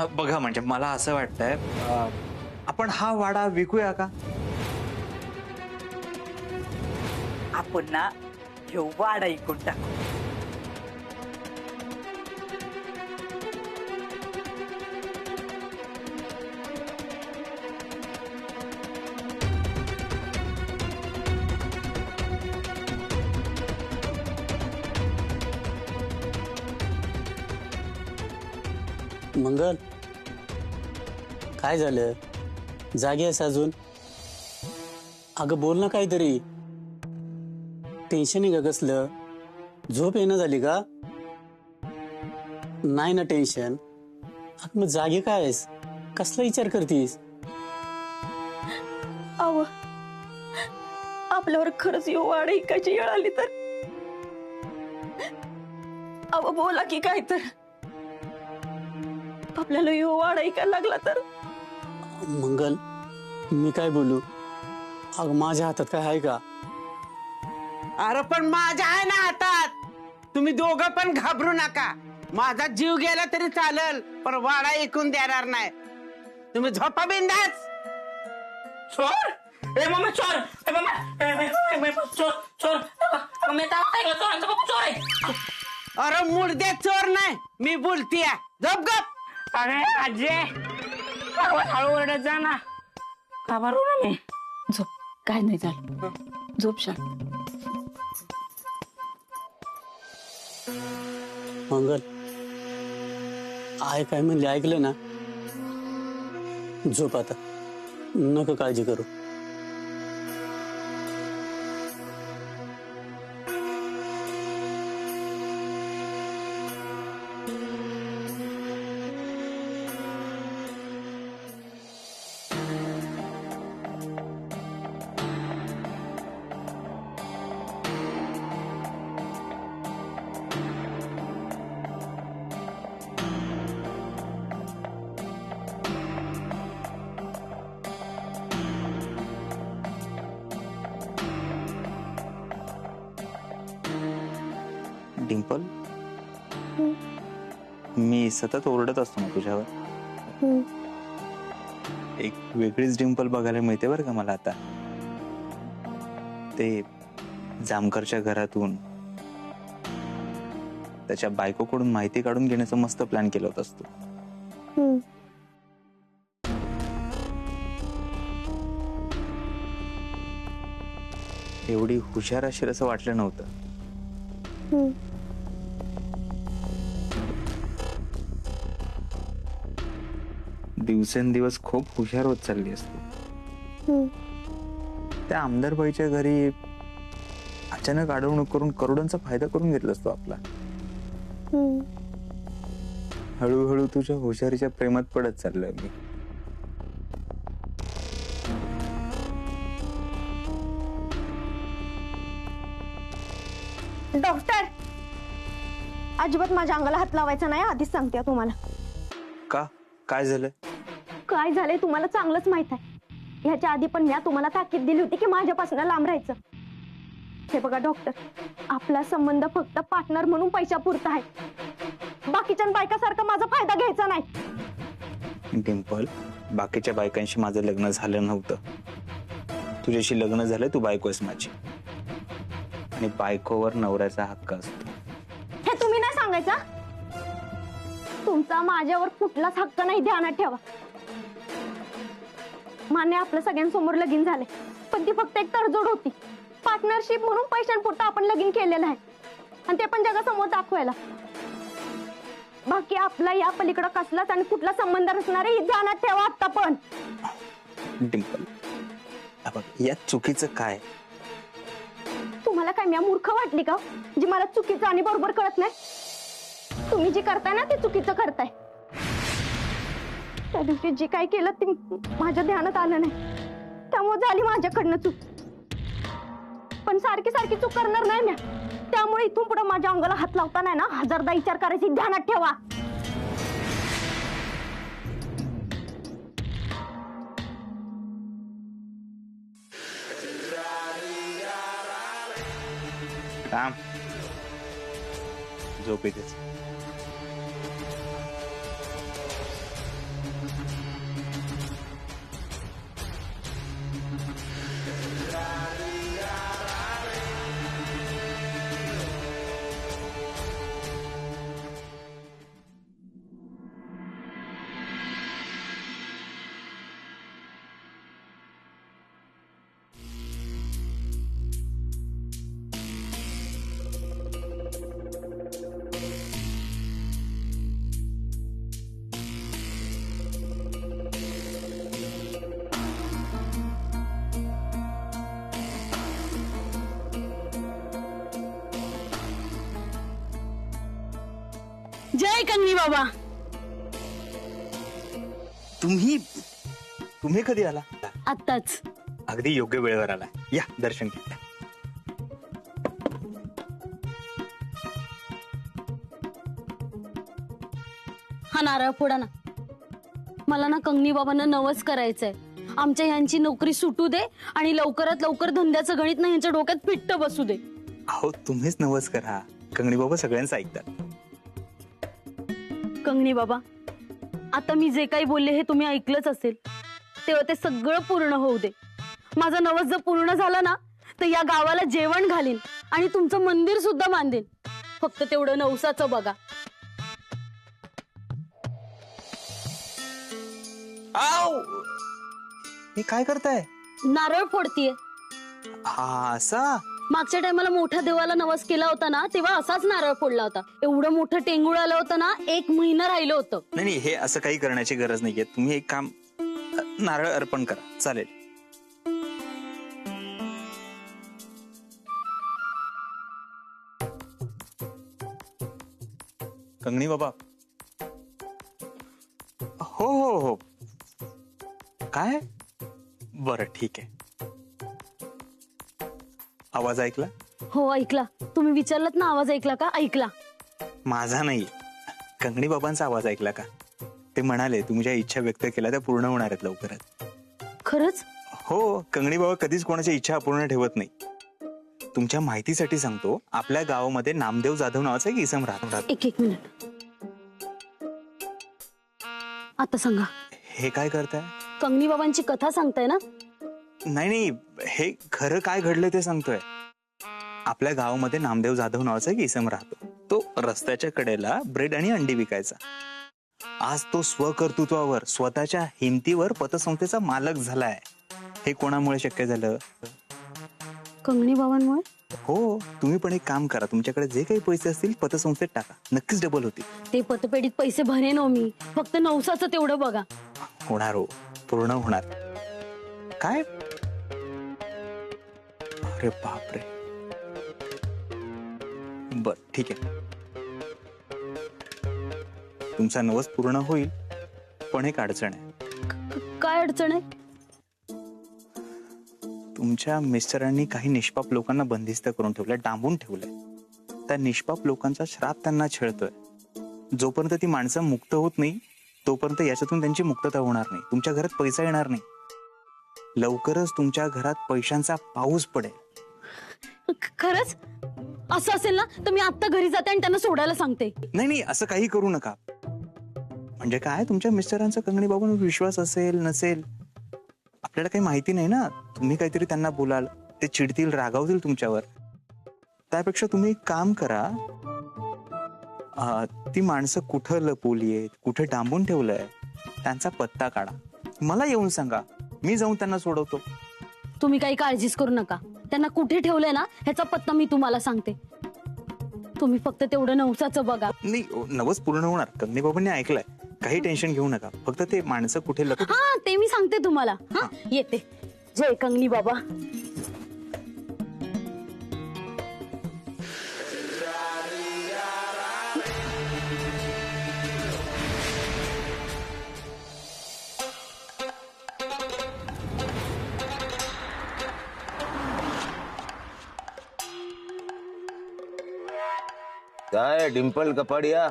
बघा म्हणजे मला असं वाटतंय आपण हा वाडा विकूया का? आपण ना ह्यो वाडा इकून टाकू. मंगल, काय झालं? जागी आहेस अजून? अगं बोल ना काहीतरी. टेन्शन आहे का कसलं? झोप येणं झाली का? नाही ना टेन्शन. अगं मग जागी काय आहेस? कसला विचार करतीस? अव आपल्यावर खरंच यो वाडा इकायची वेळ आली तर? अव बोला की काय तर. आपल्याला यो वाडा इकायला लागला तर? मंगल, मी काय बोलू? अगं माझ्या हातात काय आहे का? अरे पण माझ्या आहे ना हातात. तुम्ही दोघं पण घाबरू नका. माझा जीव गेला तरी चालेल, पण वाडा ऐकून देणार नाही. तुम्ही झोपा बिंदास. चोर? ए मम्मी चोर! ए मम्मी चोर चोर! मम्मी चोरांचा बाबा चोर आहे. अरे मुर्दे चोर नाही, मी बोलतीय. झोप गप. अरे आजे हळू ओरडत जा ना. घाबरू ना मी. झोप, काय नाही झालं. झोप शांत. मंगल, आहे काय म्हणले ऐकलं ना? झोप आता, नको काळजी करू. डिंपल, मी सतत ओरडत असतो ना तुझ्यावर. एक वेगळीच डिंपल बघायला मिळते बरं का मला आता. ते जामकरच्या घरातून त्याच्या बायकोकडून माहिती काढून घेण्याचा मस्त प्लॅन केला होतास तू. एवढी हुशार असेल असं वाटलं नव्हतं. दिवसेंदिवस खूप हुशार होत चालली असते. त्या आमदार बाईच्या घरी अचानक अडवणूक करून करोडांचा फायदा करून घेतला असतो आपला. हळूहळू तुझ्या हुशारीच्या प्रेमात पडत चाललोय मी. डॉक्टर, अजिबात माझ्या अंगाला हात लावायचा नाही, आधीच सांगते तुम्हाला. का? काय झालं? काय झालंय तुम्हाला चांगलंच माहित आहे. ह्याच्या आधी पण मी तुम्हाला ताकीद दिली होती की माझ्यापासून लांब राहायचं. हे बघा डॉक्टर, आपला संबंध फक्त पार्टनर म्हणून पैशापुरता आहे. बाकीच्या बायकासारखा माझा फायदा घ्यायचा नाही. डिंपल, बाकीच्या बायकांशी माझं लग्न झालं नव्हतं. तुझ्याशी लग्न झालं, तू बायको आहेस माझी, आणि बायकोवर नवऱ्याचा हक्क असतो. हे तुम्ही नाही सांगायचा. तुमचा माझ्यावर कुठलाच हक्क नाही, ध्यानात ठेवा. मान्य, आपलं सगळ्यांसमोर लगीन झाले, पण ती फक्त एक तडजोड होती. पार्टनरशिप म्हणून पैशांपुरतं आपण लगीन केलेलं आहे, आणि ते पण जगासमोर दाखवायला. बाकी आपला या पलीकडे कसलाच आणि कुठला संबंध नसणार आहे, ध्यानात ठेवा आता पण. डिंपल, यात चुकीचं काय? तुम्हाला काय मी मूर्ख वाटली का, जी मला चुकीचं आणि बरोबर कळत नाही? तुम्ही जे करताय ना ते चुकीचं करताय. त्या दिवशी जे काय केलं ते माझ्या ध्यानात आलं नाही, त्यामुळे झाली माझ्याकडनं चूक. पण सारखी सारखी चूक करणार नाही मी, त्यामुळे इथून पुढे माझ्या अंगाला हात लावता नाही ना, हजारदा विचार करायची, ध्यानात ठेवा. थांब, झोप येतेच. जय कंगनी बाबा. तुम्ही कधी आला? आत्ताच. अगदी योग्य वेळेवर आला. या दर्शन घ्या. हा नारळ फोडा ना. मला ना कंगनी बाबांना नवस करायचंय. आमच्या ह्यांची नोकरी सुटू दे आणि लवकरात लवकर धंद्याचं गणित ना ह्यांच्या डोक्यात फिट्ट बसू दे. अहो तुम्हीच नवस करा. कंगणी बाबा सगळ्यांचं ऐकतात. कंगनी बाबा, आता मी जे काही बोलले हे तुम्ही ऐकलंच असेल. तेव्हा ते सगळं पूर्ण होऊ दे. माझा नवस जर पूर्ण झाला ना तर या गावाला जेवण घालीन आणि तुमचं मंदिर सुद्धा बांधेन. फक्त तेवढं नवसाचं बघा. हे काय करताय? नारळ फोडतीये. हा असा? मागच्या टायमाला मोठ्या देवाला नवस केला होता ना तेव्हा असाच नारळ फोडला होता. एवढं मोठं टेंगुळ आलं होतं ना 1 महिना राहिलं होतं. नाही हे असं काही करण्याची गरज नाहीये. तुम्ही एक काम, नारळ अर्पण करा चालेल. कंगणी बाबा. हो हो हो. काय? बरं ठीक आहे. आवाज ऐकला? हो ऐकला. तुम्ही विचारलात ना आवाज ऐकला का? ऐकला. माझा नाही, कंगणी बाबांचा आवाज ऐकला का? ते म्हणाले तुम्ही ज्या इच्छा व्यक्त केल्या त्या पूर्ण होणार आहेत लवकरच. खरंच? हो, कंगणी बाबा कधीच कोणाच्या इच्छा अपूर्ण ठेवत नाही. तुमच्या माहितीसाठी सांगतो, आपल्या गावामध्ये नामदेव जाधव नावाचा एक इसम राहतो. एक मिनिट. आता सांगा. हे काय करताय? कंगनी बाबांची कथा सांगताय ना? नाही, हे खरं काय घडलं ते सांगतोय. आपल्या गावामध्ये नामदेव जाधव नावाचा एक इसम राहतो. तो रस्त्याच्या कडेला ब्रेड आणि अंडी विकायचा. आज तो स्वकर्तृत्वावर, स्वतःच्या हिमतीवर पतसंस्थेचा मालक झालाय. हे कोणामुळे शक्य झालं? कंगनी बाबांमुळे. हो, तुम्ही पण एक काम करा, तुमच्याकडे जे काही पैसे असतील पतसंस्थेत टाका, नक्कीच डबल होतील. ते पतपेढीत पैसे भरेन हो मी. फक्त नवसाचं तेवढं बघा. होणार हो, पूर्ण होणार. काय? अरे बापरे. बर ठीक आहे, तुमचा नवस पूर्ण होईल. पण एक अडचण आहे. काय अडचण आहे? तुमच्या मिस्टरांनी काही निष्पाप लोकांना बंदिस्त करून ठेवलंय, डांबून ठेवलंय. त्या निष्पाप लोकांचा श्राप त्यांना छळतोय. जोपर्यंत ती माणसं मुक्त होत नाही तोपर्यंत याच्यातून त्यांची मुक्तता होणार नाही. तुमच्या घरात पैसा येणार नाही. लवकरच तुमच्या घरात पैशांचा पाऊस पडेल. खरंच? असं असेल ना तर मी आता घरी जाते आणि त्यांना सोडायला सांगते. नाही, असं काही करू नका. म्हणजे काय, तुमच्या मिस्टरांचा कंगणी बाबांवर विश्वास असेल नसेल आपल्याला काही माहिती नाही ना. तुम्ही काहीतरी त्यांना बोलाल, ते चिडतील, रागावतील तुमच्यावर. त्यापेक्षा तुम्ही एक काम करा, ती माणसं कुठं लपवलीयेत, कुठे डांबून ठेवलंय, त्यांचा पत्ता काढा. मला येऊन सांगा, मी जाऊन त्यांना सोडवतो. तुम्ही काही काळजीच करू नका. त्यांना कुठे ठेवलंय ना ह्याचा पत्ता मी तुम्हाला सांगते. तुम्ही फक्त तेवढं नवसाचं बघा. नाही, नवस पूर्ण होणार. कंगनी बाबांनी ऐकलंय, काही टेन्शन घेऊ नका. फक्त ते माणसं कुठे लप. हा, ते मी सांगते तुम्हाला. हा, येते. जय कंगनी बाबा. काय Dimple Kapadia,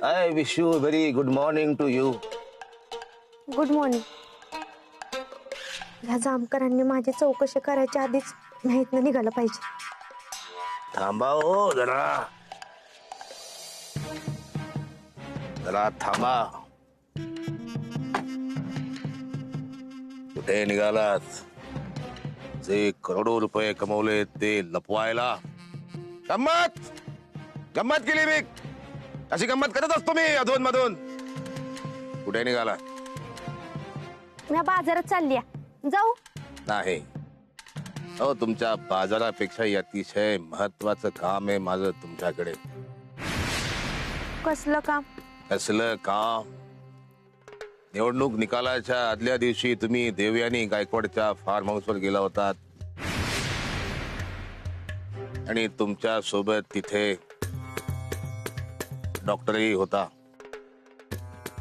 I wish you very good morning to you. Good morning. ह्या जामकरांनी माझी चौकशी करायच्या आधीच माहितनं निघालं पाहिजे. थांबा हो जरा थांबा. कुठे निघालात? जे करोडो रुपये कमवले ते लपवायला? गंमत केली मी. अशी गंमत करत असतो मी अधून मधून. कुठे निघाला? मी बाजारात चालली जाऊ. नाही अहो, तुमच्या बाजारापेक्षा अतिशय महत्वाचं काम आहे माझं तुमच्याकडे. कसलं काम? असलं काम? निवडणूक निकालाच्या आदल्या दिवशी तुम्ही देवयानी गायकवाडच्या फार्म हाऊसवर गेला होतात आणि तुमच्या सोबत तिथे डॉक्टरही होता,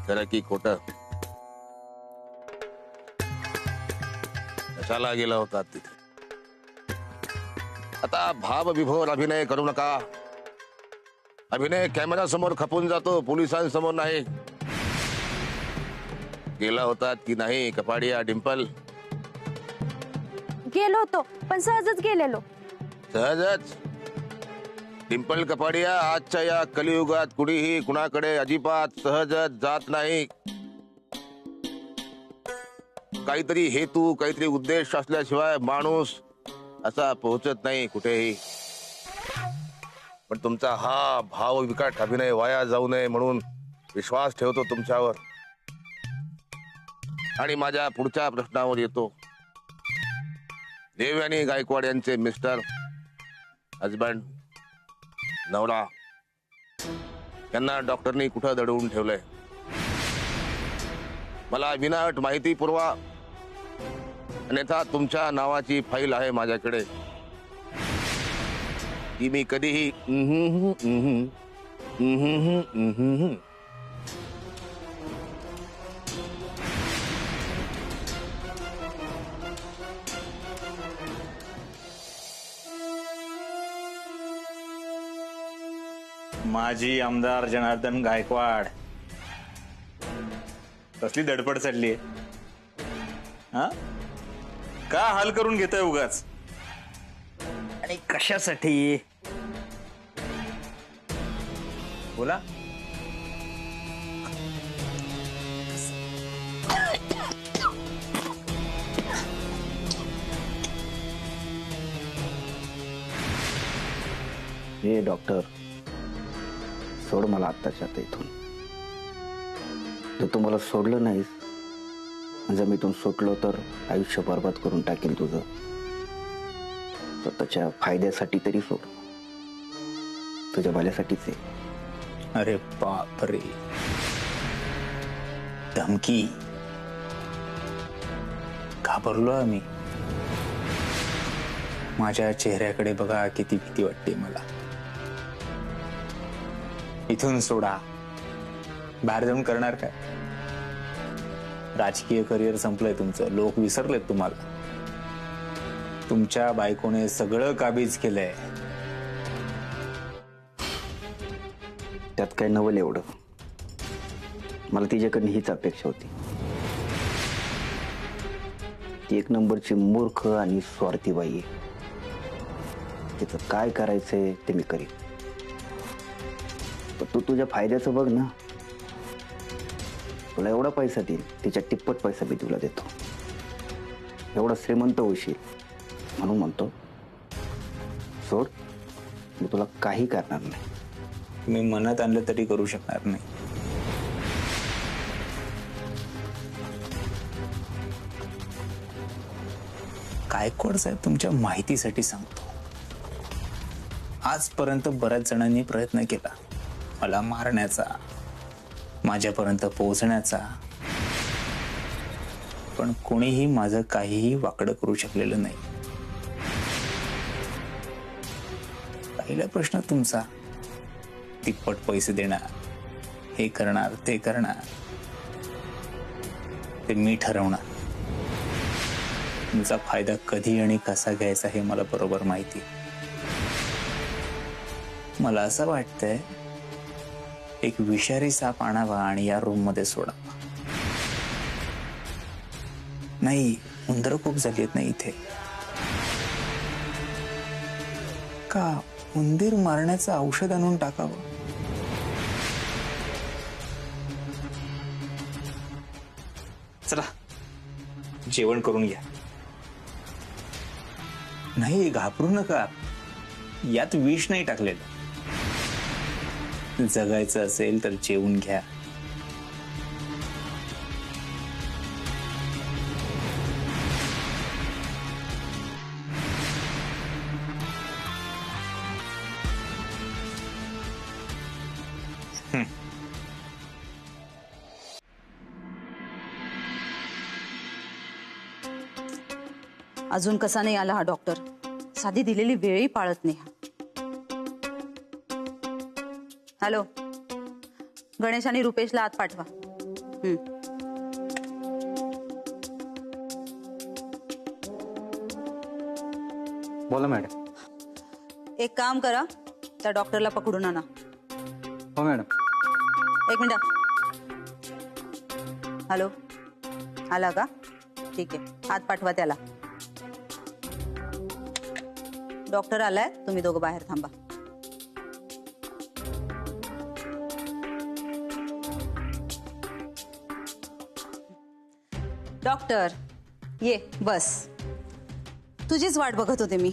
खरं की खोट? कशाला गेला होता तिथे? आता भाव विभोर अभिनय करू नका. अभिनय कॅमेरा समोर खपून जातो, पोलिसांसमोर नाही. गेला होतात की नाही कपाडिया डिंपल? गेलो होतो पण सहजच गेलेलो. सहजच? डिंपल कपाडिया, आजच्या या कलियुगात कुणीही कुणाकडे अजिबात सहजच जात नाही. काहीतरी हेतू, काहीतरी उद्देश असल्याशिवाय माणूस असा पोहोचत नाही कुठेही. पण तुमचा हा भाव विकट अभिनय वाया जाऊ नये म्हणून विश्वास ठेवतो तुमच्यावर. आणि माझ्या पुढच्या प्रश्नावर येतो. देवयानी गायकवाड यांचे मिस्टर, हजबंड, नवरा यांना डॉक्टरनी कुठं दडवून ठेवलंय? मला विनाअट माहिती पुरवा, अन्यथा तुमच्या नावाची फाईल आहे माझ्याकडे. ती मी कधीही माजी आमदार जनार्दन गायकवाड, कसली धडपड चढली? हा, का हाल करून घेतोय उगाच? आणि कशासाठी? बोला. हे डॉक्टर, सोड मला आत्ताच्या आता इथून. जर तू मला सोडलं नाहीस, जर मी इथून सुटलो तर आयुष्य बरबाद करून टाकेल तुझं. स्वतःच्या फायद्यासाठी तरी सोड, तुझ्या भल्यासाठीच आहे. अरे बाप रे, धमकी! घाबरलो आम्ही. माझ्या चेहऱ्याकडे बघा, किती भीती वाटते मला. इथून सोडा, बाहेर जाऊन करणार काय? राजकीय करिअर संपलंय तुमचं, लोक विसरलेत तुम्हाला. तुमच्या बायकोने सगळं काबीज केलंय. त्यात काय नवल एवढं? मला तिच्याकडनं हीच अपेक्षा होती. ती एक नंबरची मूर्ख आणि स्वार्थी बाई आहे. तिचं काय करायचंय ते मी करीन, पण तू तुझ्या फायद्याचं बघ ना. तुला एवढा पैसा देईल, तिच्या टिप्पट पैसा मी तुला देतो. एवढा श्रीमंत होशील म्हणून म्हणतो, सोड, मी तुला काही करणार नाही. तुम्ही मनात आणलं तरी करू शकणार नाही. गायकवाड साहेब, तुमच्या माहितीसाठी सांगतो, आजपर्यंत बऱ्याच जणांनी प्रयत्न केला मला मारण्याचा, माझ्यापर्यंत पोहोचण्याचा, पण कोणीही माझं काहीही वाकडं करू शकलेलं नाही. पहिला प्रश्न तुमचा, तिप्पट पैसे देणार, हे करणार, ते करणार, ते मी ठरवणार. तुमचा फायदा कधी आणि कसा घ्यायचा हे मला बरोबर माहिती. मला असं वाटतंय, एक विषारी साप आणावा आणि या रूम मध्ये सोडावा. नाही, उंदरं खूप झाली आहेत ना इथे. का उंदीर मारण्याचं औषध आणून टाकावं? चला, जेवण करून घ्या. नाही, घाबरू नका, यात विष नाही टाकलेलं. जगायचं असेल तर जेवून घ्या. अजून कसा नाही आला हा डॉक्टर? साधी दिलेली वेळही पाळत नाही. हॅलो, गणेश आणि रुपेशला आत पाठवा. बोला मॅडम. एक काम करा, त्या डॉक्टरला पकडून आणा. हो मॅडम. एक मिनिट. हॅलो, आला का? ठीक आहे, आत पाठवा त्याला. डॉक्टर आलाय, तुम्ही दोघं बाहेर थांबा. डॉक्टर ये बस. तुझीच वाट बघत होते मी.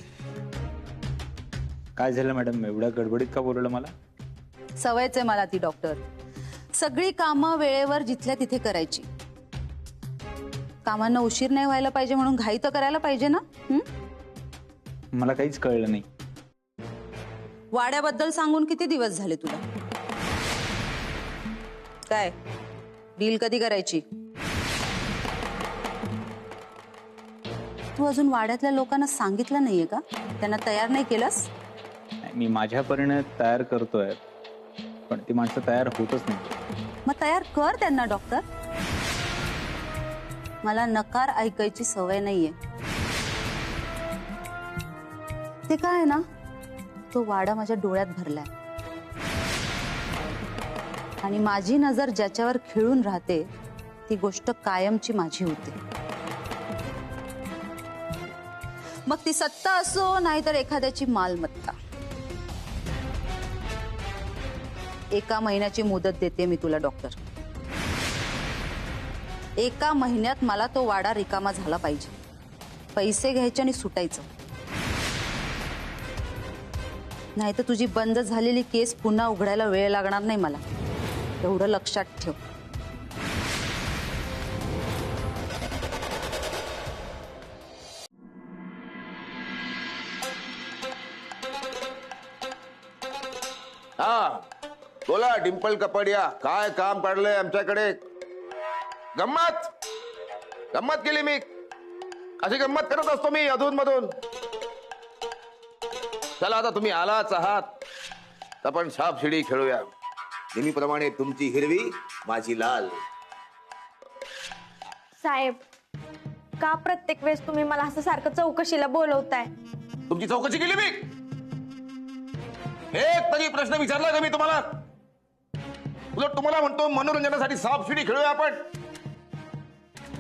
काय झालं मॅडम, एवढ्या गडबडीत का बोलवलं मला? सवयच आहे मला ती डॉक्टर. सगळी कामं वेळेवर जिथल्या तिथे करायची. कामांना उशीर नाही व्हायला पाहिजे म्हणून घाई तर करायला पाहिजे ना. मला काहीच कळलं नाही. वाड्याबद्दल सांगून किती दिवस झाले तुला? काय डील कधी करायची? तू अजून वाड्यातल्या लोकांना सांगितलं नाहीये का? त्यांना तयार नाही केलंस? मी माझ्या परीने तयार करतोय, पण ती माणसं तयार होतच नाही. मग तयार कर त्यांना डॉक्टर. मला नकार ऐकायची सवय नाहीये. ते काय आहे ना, तो वाडा माझ्या डोळ्यात भरलाय आणि माझी नजर ज्याच्यावर खिळून राहते ती गोष्ट कायमची माझी होते. मग ती सत्ता असो नाहीतर एखाद्याची मालमत्ता. 1 महिन्याची मुदत देते मी तुला डॉक्टर. 1 महिन्यात मला तो वाडा रिकामा झाला पाहिजे. पैसे घ्यायचे आणि सुटायचं. नाही तर तुझी बंद झालेली केस पुन्हा उघडायला वेळ लागणार नाही मला. एवढं लक्षात ठेव. हा बोला डिंपल कपाडिया, काय काम काढलंय आमच्याकडे? गंमत गंमत केली मी. अशी गंमत करत असतो मी अधून मधून. चला आता तुम्ही आलाच आहात, आपण सापशिडी खेळूया. नेहमीप्रमाणे तुमची हिरवी, माझी लाल. साहेब, का प्रत्येक वेळेस तुम्ही मला असं सारखं चौकशीला बोलवताय? तुमची चौकशी केली मी? एक तरी प्रश्न विचारला का मी तुम्हाला? उलट तुम्हाला म्हणतो मनोरंजनासाठी सापशिडी खेळूया आपण.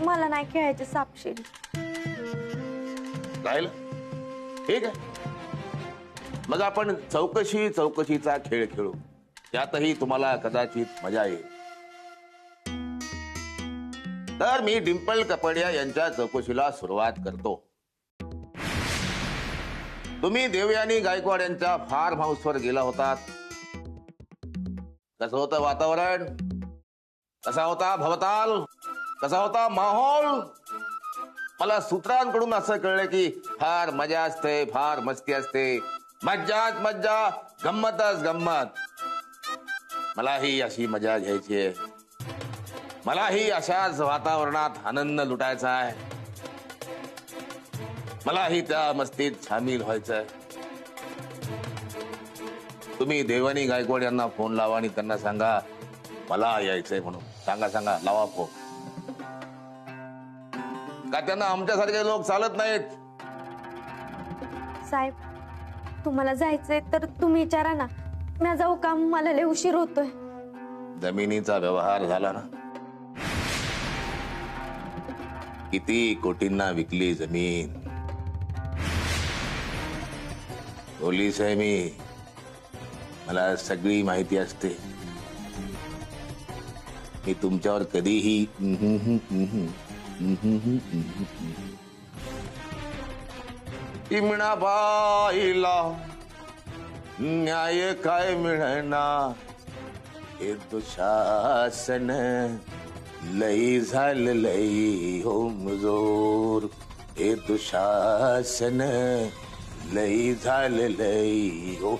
मला नाही खेळायची सापशिडी. राहील ठीक आहे, मग आपण चौकशीचा खेळ खेळू. त्यातही तुम्हाला कदाचित मजा येईल. तर मी डिंपल कपाडिया यांच्या चौकशीला सुरुवात करतो. तुम्ही देवयानी गायकवाड यांच्या फार्म हाऊसवर गेला होतात. कसं होतं वातावरण? कसा होता भवताल? कसा होता माहोल? मला सूत्रांकडून असं कळलं की फार मजा असते, फार मस्ती असते. मज्जाच मज्जा, गंमतच गंमत. मलाही अशी मजा घ्यायची आहे. मलाही अशाच वातावरणात आनंद लुटायचा आहे. मलाही त्या मस्तीत सामील व्हायचंय. तुम्ही देवानी गायकवाड यांना फोन लावा आणि त्यांना सांगा मला यायचंय म्हणून. सांगा लावा फोन. का त्यांना आमच्यासारखे लोक चालत नाहीत? साहेब, तुम्हाला जायचंय तर तुम्ही विचारा ना. मी जाऊ का? मला लय उशीर होतोय. जमिनीचा व्यवहार झाला ना. किती कोटींना विकली जमीन. पोलीस आहे मी, मला सगळी माहिती असते. मी तुमच्यावर कधीही इमणाबाईला न्याय काय मिळना. हे दुशासन लई झालं लई हो मुजोर. हे दुशासन लई झालं लई हो.